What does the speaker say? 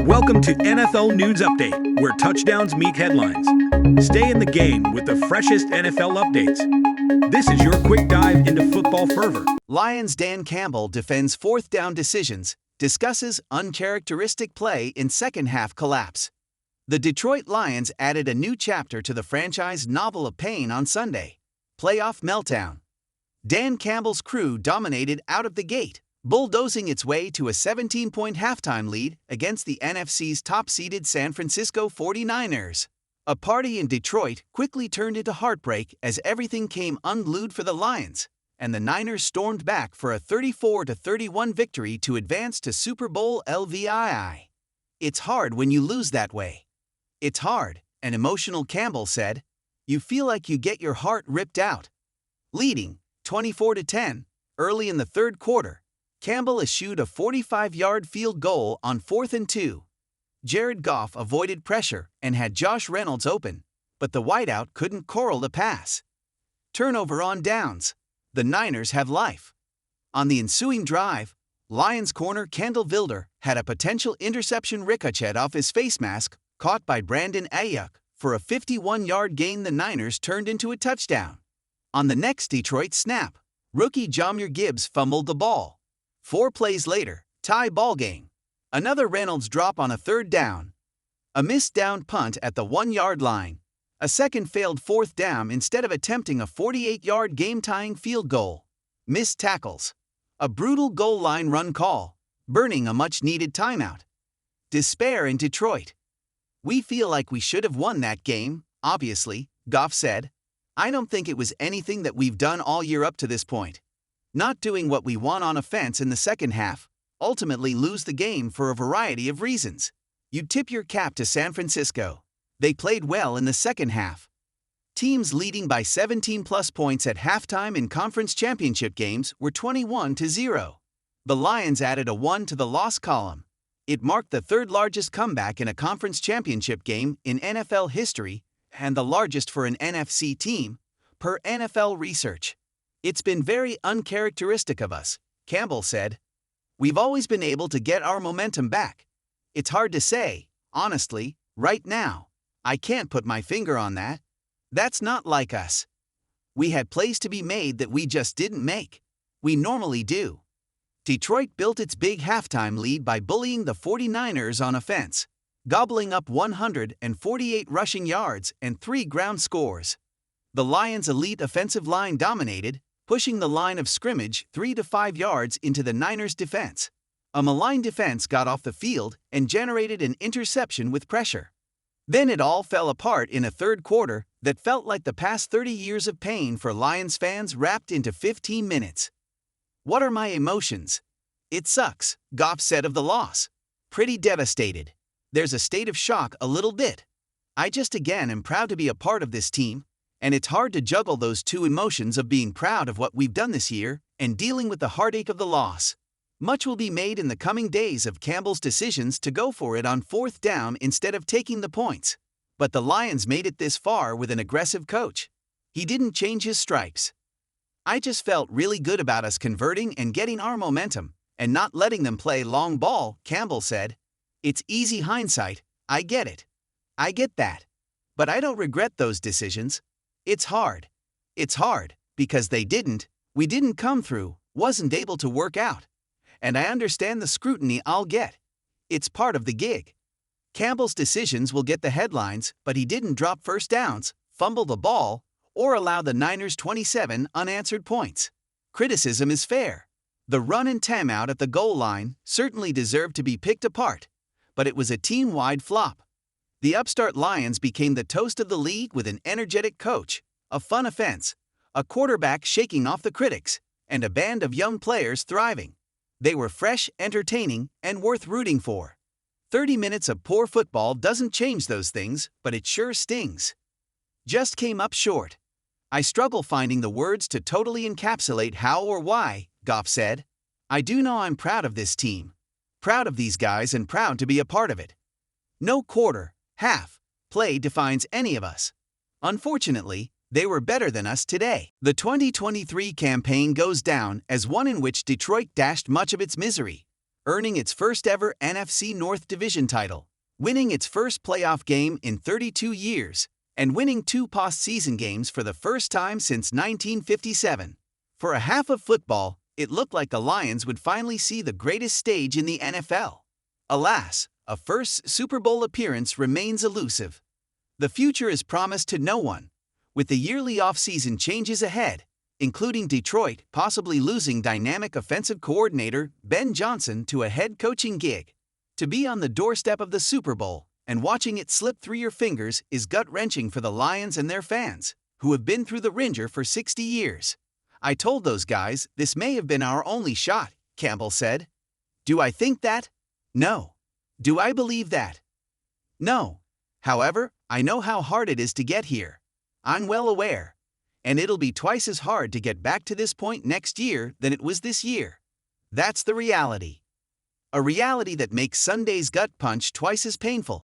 Welcome to NFL News Update, where touchdowns meet headlines. Stay in the game with the freshest NFL updates. This is your quick dive into football fervor. Lions Dan Campbell defends fourth down decisions, discusses uncharacteristic play in second-half collapse. The Detroit Lions added a new chapter to the franchise novel of pain on Sunday. Playoff meltdown. Dan Campbell's crew dominated out of the gate, bulldozing its way to a 17-point halftime lead against the NFC's top-seeded San Francisco 49ers. A party in Detroit quickly turned into heartbreak as everything came unglued for the Lions, and the Niners stormed back for a 34-31 victory to advance to Super Bowl LVII. It's hard when you lose that way. It's hard, an emotional Campbell said. You feel like you get your heart ripped out. Leading 24-10, early in the third quarter, Campbell eschewed a 45-yard field goal on 4th and 2. Jared Goff avoided pressure and had Josh Reynolds open, but the wideout couldn't corral the pass. Turnover on downs. The Niners have life. On the ensuing drive, Lions corner Kendall Vilder had a potential interception ricochet off his face mask caught by Brandon Ayuk for a 51-yard gain the Niners turned into a touchdown. On the next Detroit snap, rookie Jahmyr Gibbs fumbled the ball. 4 plays later, tie ball game. Another Reynolds drop on a third down. A missed down punt at the 1-yard line. A second failed fourth down instead of attempting a 48-yard game-tying field goal. Missed tackles. A brutal goal line run call, burning a much-needed timeout. Despair in Detroit. We feel like we should have won that game, obviously, Goff said. I don't think it was anything that we've done all year up to this point. Not doing what we want on offense in the second half, ultimately lose the game for a variety of reasons. You'd tip your cap to San Francisco. They played well in the second half. Teams leading by 17-plus points at halftime in conference championship games were 21-0. The Lions added a 1 to the loss column. It marked the third-largest comeback in a conference championship game in NFL history and the largest for an NFC team, per NFL research. It's been very uncharacteristic of us, Campbell said. We've always been able to get our momentum back. It's hard to say, honestly, right now. I can't put my finger on that. That's not like us. We had plays to be made that we just didn't make. We normally do. Detroit built its big halftime lead by bullying the 49ers on offense, gobbling up 148 rushing yards and 3 ground scores. The Lions' elite offensive line dominated, pushing the line of scrimmage 3 to 5 yards into the Niners' defense. A malign defense got off the field and generated an interception with pressure. Then it all fell apart in a third quarter that felt like the past 30 years of pain for Lions fans wrapped into 15 minutes. What are my emotions? It sucks, Goff said of the loss. Pretty devastated. There's a state of shock a little bit. I just again am proud to be a part of this team, and it's hard to juggle those two emotions of being proud of what we've done this year and dealing with the heartache of the loss. Much will be made in the coming days of Campbell's decisions to go for it on 4th down instead of taking the points. But the Lions made it this far with an aggressive coach. He didn't change his stripes. I just felt really good about us converting and getting our momentum, and not letting them play long ball, Campbell said. It's easy hindsight, I get it. I get that. But I don't regret those decisions. It's hard. It's hard, because we didn't come through, wasn't able to work out. And I understand the scrutiny I'll get. It's part of the gig. Campbell's decisions will get the headlines, but he didn't drop first downs, fumble the ball, or allow the Niners 27 unanswered points. Criticism is fair. The run and timeout at the goal line certainly deserved to be picked apart, but it was a team-wide flop. The upstart Lions became the toast of the league with an energetic coach, a fun offense, a quarterback shaking off the critics, and a band of young players thriving. They were fresh, entertaining, and worth rooting for. 30 minutes of poor football doesn't change those things, but it sure stings. Just came up short. I struggle finding the words to totally encapsulate how or why, Goff said. I do know I'm proud of this team. Proud of these guys and proud to be a part of it. No quarter, half, play defines any of us. Unfortunately, they were better than us today. The 2023 campaign goes down as one in which Detroit dashed much of its misery. earning its first-ever NFC North Division title, winning its first playoff game in 32 years, and winning 2 postseason games for the first time since 1957. For a half of football, it looked like the Lions would finally see the greatest stage in the NFL. Alas, a first Super Bowl appearance remains elusive. The future is promised to no one, with the yearly offseason changes ahead, including Detroit possibly losing dynamic offensive coordinator Ben Johnson to a head coaching gig. To be on the doorstep of the Super Bowl and watching it slip through your fingers is gut-wrenching for the Lions and their fans, who have been through the ringer for 60 years. "I told those guys this may have been our only shot," Campbell said. "Do I think that? No. Do I believe that? No. However, I know how hard it is to get here. I'm well aware. And it'll be twice as hard to get back to this point next year than it was this year. That's the reality. A reality that makes Sunday's gut punch twice as painful."